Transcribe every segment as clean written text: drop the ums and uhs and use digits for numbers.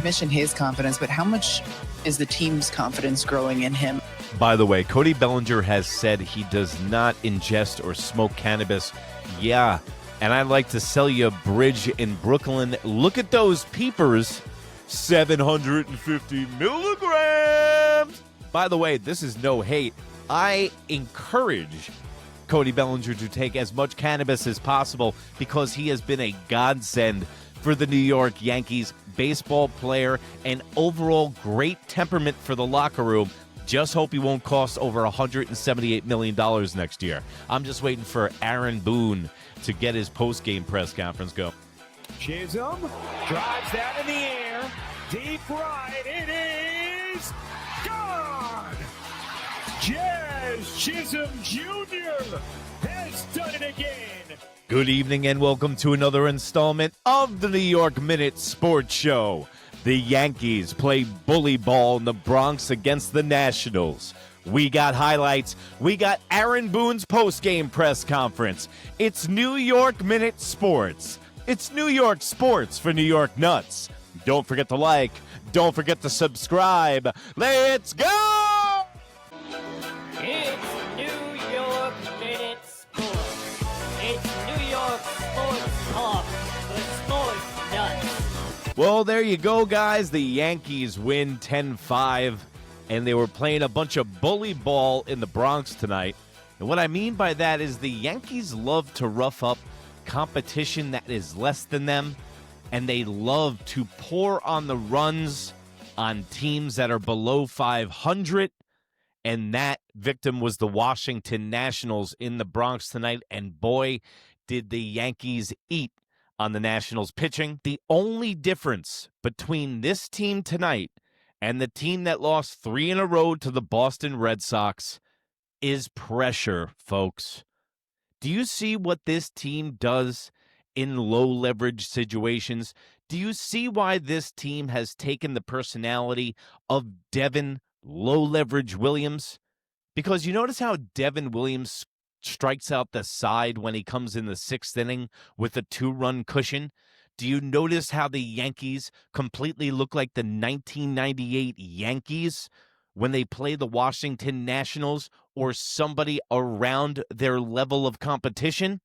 mentioned his confidence, but how much is the team's confidence growing in him? By the way, Cody Bellinger has said he does not ingest or smoke cannabis. Yeah, and I'd like to sell you a bridge in Brooklyn. Look at those peepers. 750 milligrams. By the way, this is no hate. I encourage Cody Bellinger to take as much cannabis as possible because he has been a godsend for the New York Yankees, baseball player, and overall great temperament for the locker room. Just hope he won't cost over $178 million next year. I'm just waiting for Aaron Boone to get his post-game press conference go. Chisholm drives that in the air. Deep right. It is gone. Jazz Chisholm Jr. has done it again. Good evening and welcome to another installment of the New York Minute Sports Show. The Yankees play bully ball in the Bronx against the Nationals. We got highlights. We got Aaron Boone's post-game press conference. It's New York Minute Sports. It's New York sports for New York nuts. Don't forget to like. Don't forget to subscribe. Let's go! It's New York Minute Sports. It's New York Sports Talk for sports nuts. Well, there you go, guys. The Yankees win 10-5, and they were playing a bunch of bully ball in the Bronx tonight. And what I mean by that is the Yankees love to rough up competition that is less than them, and they love to pour on the runs on teams that are below 500, and that victim was the Washington Nationals in the Bronx tonight, and boy, did the Yankees eat on the Nationals pitching. The only difference between this team tonight and the team that lost 3 in a row to the Boston Red Sox is pressure, folks. Do you see what this team does in low-leverage situations? Do you see why this team has taken the personality of Devin low-leverage Williams? Because you notice how Devin Williams strikes out the side when he comes in the 6th inning with a 2-run cushion? Do you notice how the Yankees completely look like the 1998 Yankees when they play the Washington Nationals or somebody around their level of competition?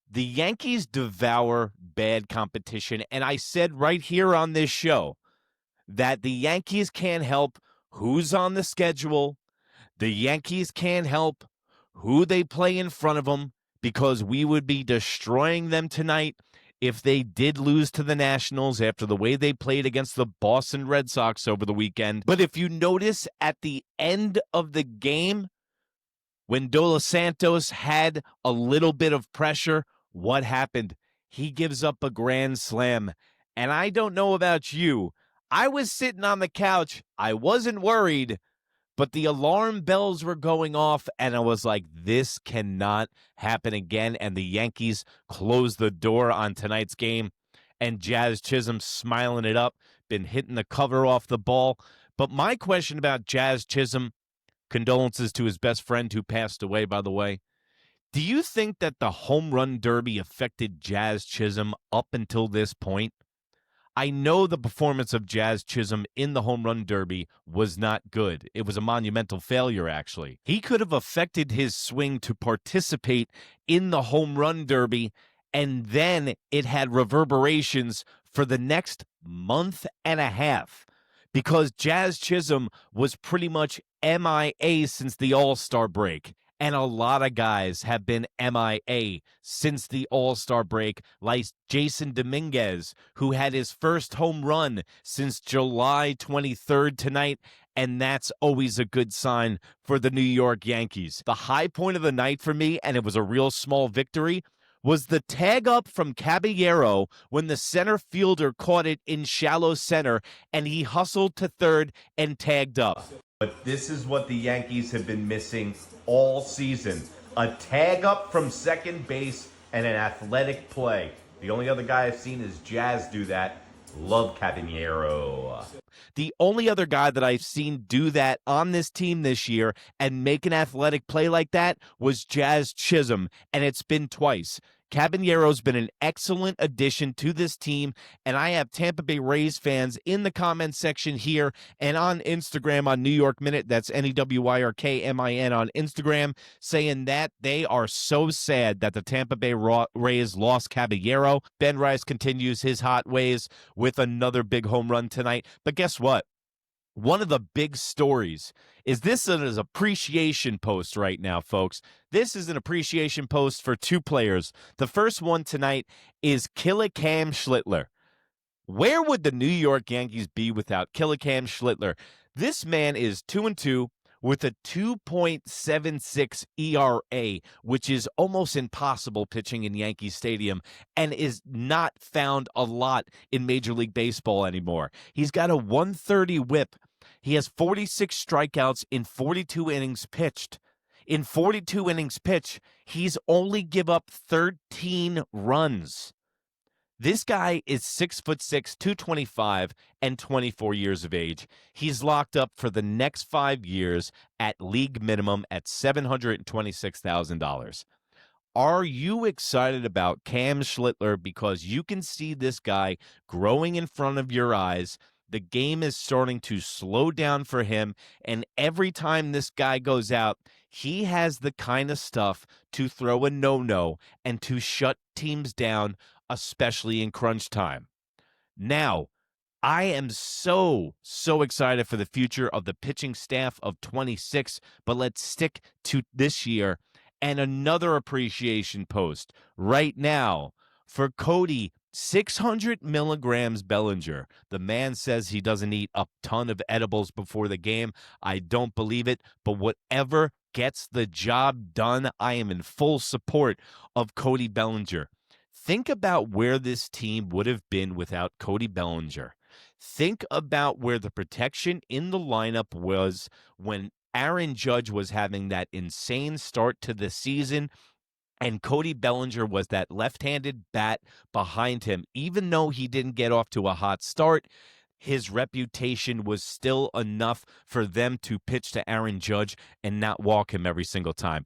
The Yankees devour bad competition, and I said right here on this show that the Yankees can't help who's on the schedule. The Yankees can't help who they play in front of them, because we would be destroying them tonight if they did lose to the Nationals after the way they played against the Boston Red Sox over the weekend. But if you notice at the end of the game, when Dos Santos had a little bit of pressure, what happened? He gives up a grand slam. And I don't know about you. I was sitting on the couch. I wasn't worried. But the alarm bells were going off, and I was like, this cannot happen again. And the Yankees closed the door on tonight's game. And Jazz Chisholm smiling it up, been hitting the cover off the ball. But my question about Jazz Chisholm, condolences to his best friend who passed away, by the way. Do you think that the home run derby affected Jazz Chisholm up until this point? I know the performance of Jazz Chisholm in the home run derby was not good. It was a monumental failure, actually. He could have affected his swing to participate in the home run derby, and then it had reverberations for the next month and a half, because Jazz Chisholm was pretty much MIA since the All-Star break. And a lot of guys have been MIA since the All-Star break, like Jason Domínguez, who had his first home run since July 23rd tonight, and that's always a good sign for the New York Yankees. The high point of the night for me, and it was a real small victory, was the tag up from Caballero when the center fielder caught it in shallow center, and he hustled to third and tagged up. But this is what the Yankees have been missing all season. A tag up from second base and an athletic play. The only other guy I've seen is Jazz do that. Love Caballero. The only other guy that I've seen do that on this team this year and make an athletic play like that was Jazz Chisholm, and it's been twice. Caballero's been an excellent addition to this team, and I have Tampa Bay Rays fans in the comment section here and on Instagram on New York Minute. That's NEWYRKMIN on Instagram, saying that they are so sad that the Tampa Bay Rays lost Caballero. Ben Rice continues his hot ways with another big home run tonight. But guess what? One of the big stories is this is an appreciation post right now, folks. This is an appreciation post for two players. The first one tonight is Kam Schlitler. Where would the New York Yankees be without Kam Schlitler? This man is 2-2 with a 2.76 ERA, which is almost impossible pitching in Yankee Stadium and is not found a lot in Major League Baseball anymore. He's got a 130 whip. He has 46 strikeouts in 42 innings pitched. In 42 innings pitched, he's only give up 13 runs. This guy is 6'6", 225, and 24 years of age. He's locked up for the next 5 years at league minimum at $726,000. Are you excited about Kam Schlitler because you can see this guy growing in front of your eyes? The game is starting to slow down for him, and every time this guy goes out, he has the kind of stuff to throw a no-no and to shut teams down, especially in crunch time. Now, I am so excited for the future of the pitching staff of 26, but let's stick to this year. And another appreciation post right now for Cody, 600 milligrams Bellinger. The man says he doesn't eat a ton of edibles before the game. I don't believe it, but whatever gets the job done, I am in full support of Cody Bellinger. Think about where this team would have been without Cody Bellinger. Think about where the protection in the lineup was when Aaron Judge was having that insane start to the season, and Cody Bellinger was that left-handed bat behind him. Even though he didn't get off to a hot start, his reputation was still enough for them to pitch to Aaron Judge and not walk him every single time.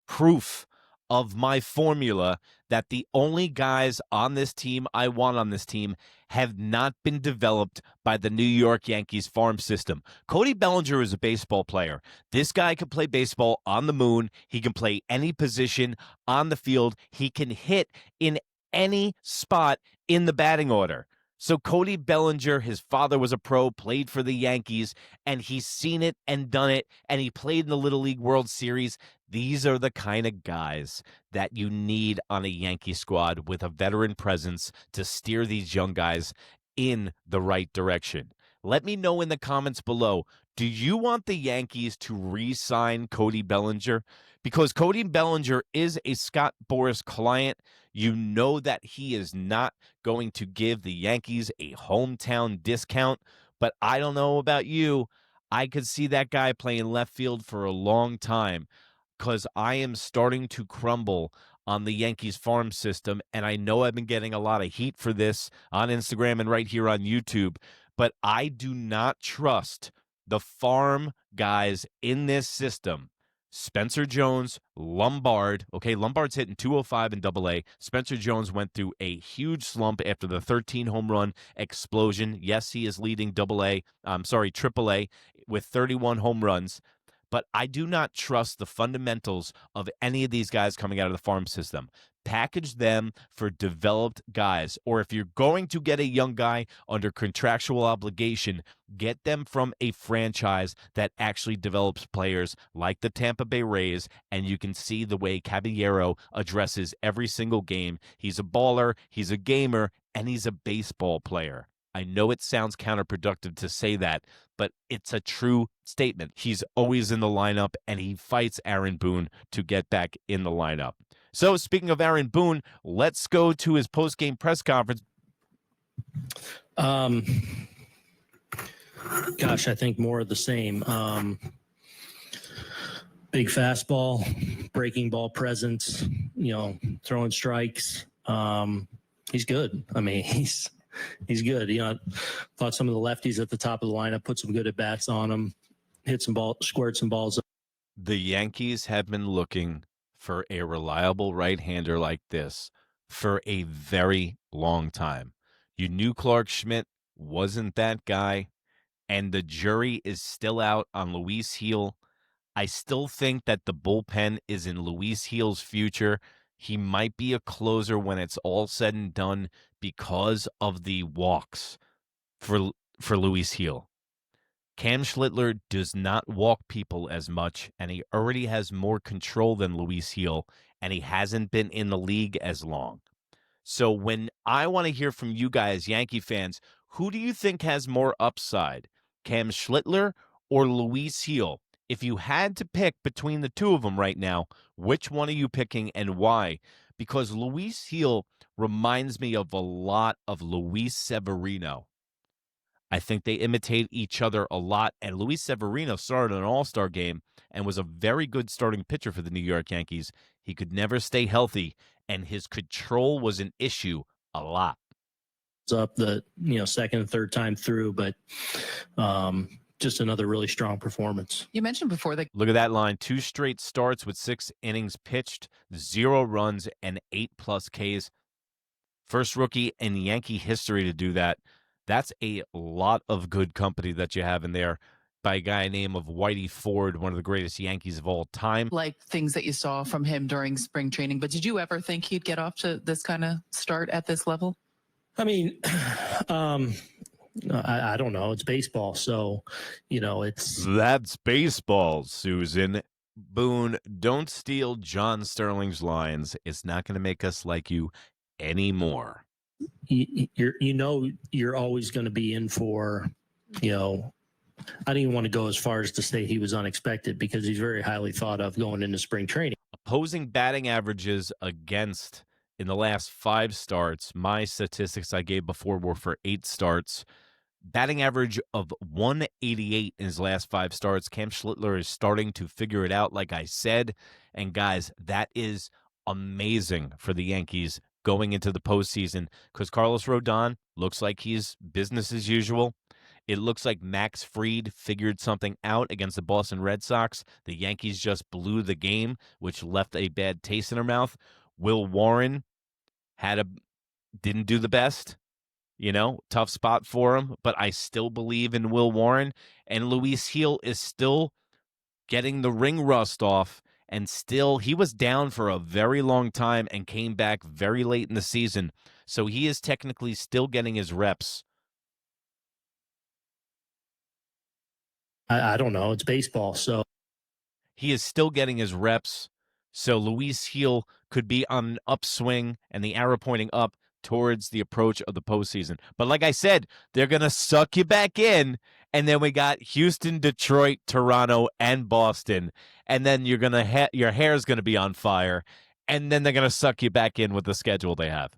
Proof of my formula that the only guys on this team I want on this team have not been developed by the New York Yankees farm system. Cody Bellinger is a baseball player. This guy can play baseball on the moon. He can play any position on the field. He can hit in any spot in the batting order. So Cody Bellinger, his father was a pro, played for the Yankees, and he's seen it and done it, and he played in the Little League World Series. These are the kind of guys that you need on a Yankee squad with a veteran presence to steer these young guys in the right direction. Let me know in the comments below, do you want the Yankees to re-sign Cody Bellinger? Because Cody Bellinger is a Scott Boras client. You know that he is not going to give the Yankees a hometown discount. But I don't know about you. I could see that guy playing left field for a long time because I am starting to crumble on the Yankees farm system. And I know I've been getting a lot of heat for this on Instagram and right here on YouTube. But I do not trust the farm guys in this system. Spencer Jones, Lombard. Okay, Lombard's hitting 205 in Double-A. Spencer Jones went through a huge slump after the 13 home run explosion. Yes, he is leading Triple-A with 31 home runs. But I do not trust the fundamentals of any of these guys coming out of the farm system. Package them for developed guys. Or if you're going to get a young guy under contractual obligation, get them from a franchise that actually develops players like the Tampa Bay Rays, and you can see the way Caballero addresses every single game. He's a baller, he's a gamer, and he's a baseball player. I know it sounds counterproductive to say that, but it's a true statement. He's always in the lineup, and he fights Aaron Boone to get back in the lineup. So speaking of Aaron Boone, let's go to his post-game press conference. Gosh, I think more of the same. Big fastball, breaking ball presence, throwing strikes. He's good. I mean, he's good. Thought some of the lefties at the top of the lineup put some good at bats on him, squirt some balls. The Yankees have been looking for a reliable right-hander like this for a very long time. You knew Clark Schmidt wasn't that guy, and the jury is still out on Luis Gil. I still think that the bullpen is in Luis Gil's future. He might be a closer when it's all said and done because of the walks for Luis Gil. Kam Schlitler does not walk people as much, and he already has more control than Luis Gil, and he hasn't been in the league as long. So when I want to hear from you guys, Yankee fans, who do you think has more upside, Kam Schlitler or Luis Gil? If you had to pick between the two of them right now, which one are you picking and why? Because Luis Gil reminds me of a lot of Luis Severino. I think they imitate each other a lot, and Luis Severino started an all-star game and was a very good starting pitcher for the New York Yankees. He could never stay healthy, and his control was an issue a lot. Up the second and third time through, but just another really strong performance. You mentioned before that. Look at that line. 2 straight starts with 6 innings pitched, 0 runs, and 8+ Ks. First rookie in Yankee history to do that. That's a lot of good company that you have in there by a guy named of Whitey Ford, one of the greatest Yankees of all time. Like things that you saw from him during spring training, but did you ever think he'd get off to this kind of start at this level? I mean, I don't know. It's baseball, so That's baseball, Susan. Boone, don't steal John Sterling's lines. It's not going to make us like you anymore. You're always going to be in for, I don't even want to go as far as to say he was unexpected because he's very highly thought of going into spring training. Opposing batting averages against in the last 5 starts, my statistics I gave before were for 8 starts. Batting average of 188 in his last 5 starts. Kam Schlitler is starting to figure it out, like I said. And guys, that is amazing for the Yankees going into the postseason because Carlos Rodon looks like he's business as usual. It looks like Max Fried figured something out against the Boston Red Sox. The Yankees just blew the game, which left a bad taste in their mouth. Will Warren didn't do the best. Tough spot for him, but I still believe in Will Warren. And Luis Gil is still getting the ring rust off. And still, he was down for a very long time and came back very late in the season. So he is technically still getting his reps. I don't know. It's baseball, so. He is still getting his reps. So Luis Gil could be on an upswing and the arrow pointing up towards the approach of the postseason. But like I said, they're going to suck you back in. And then we got Houston, Detroit, Toronto, and Boston. And then you're going to your hair's going to be on fire. And then they're going to suck you back in with the schedule they have.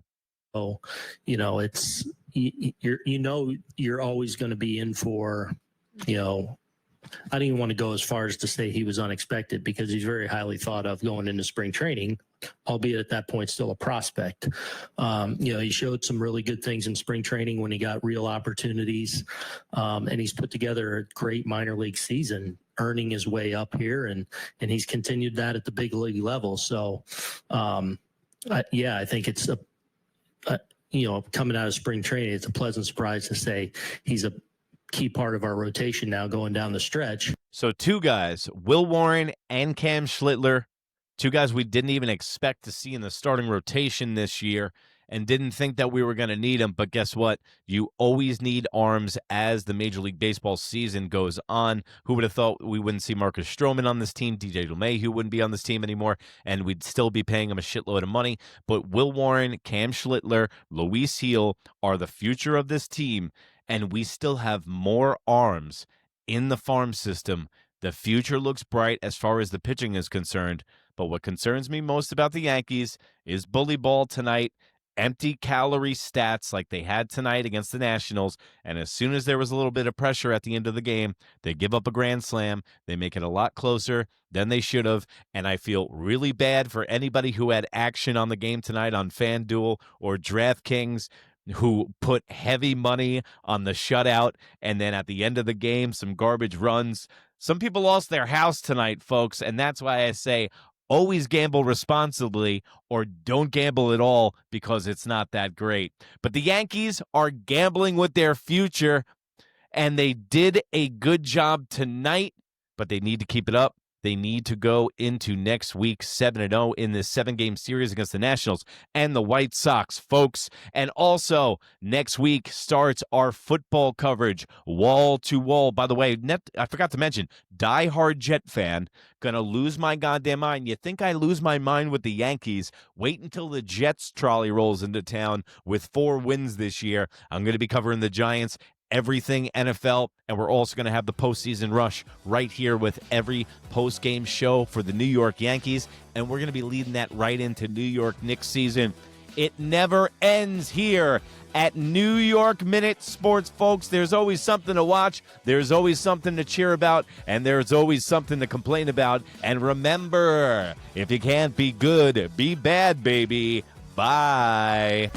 Oh, it's you're always going to be in for, I don't even want to go as far as to say he was unexpected because he's very highly thought of going into spring training, albeit at that point still a prospect. He showed some really good things in spring training when he got real opportunities, and he's put together a great minor league season, earning his way up here, and he's continued that at the big league level. So, I think it's coming out of spring training, it's a pleasant surprise to say he's a key part of our rotation now going down the stretch. So 2 guys, Will Warren and Kam Schlitler, 2 guys we didn't even expect to see in the starting rotation this year and didn't think that we were going to need them. But guess what? You always need arms as the Major League Baseball season goes on. Who would have thought we wouldn't see Marcus Stroman on this team? DJ LeMahieu wouldn't be on this team anymore, and we'd still be paying him a shitload of money. But Will Warren, Kam Schlitler, Luis Gil are the future of this team, and we still have more arms in the farm system. The future looks bright as far as the pitching is concerned. But what concerns me most about the Yankees is bully ball tonight. Empty calorie stats like they had tonight against the Nationals, and as soon as there was a little bit of pressure at the end of the game, they give up a grand slam. They make it a lot closer than they should have, and I feel really bad for anybody who had action on the game tonight on FanDuel or DraftKings who put heavy money on the shutout, and then at the end of the game, some garbage runs. Some people lost their house tonight, folks, and that's why I say Always gamble responsibly or don't gamble at all because it's not that great. But the Yankees are gambling with their future, and they did a good job tonight, but they need to keep it up. They need to go into next week 7-0 in this 7-game series against the Nationals and the White Sox, folks. And also, next week starts our football coverage, wall to wall. By the way, I forgot to mention, diehard Jet fan, gonna lose my goddamn mind. You think I lose my mind with the Yankees? Wait until the Jets trolley rolls into town with 4 wins this year. I'm gonna be covering the Giants, everything NFL, and we're also going to have the postseason rush right here with every post-game show for the New York Yankees, and we're going to be leading that right into New York Knicks season. It never ends here at New York Minute Sports, folks. There's always something to watch, there's always something to cheer about, and there's always something to complain about. And remember, if you can't be good, be bad, baby. Bye.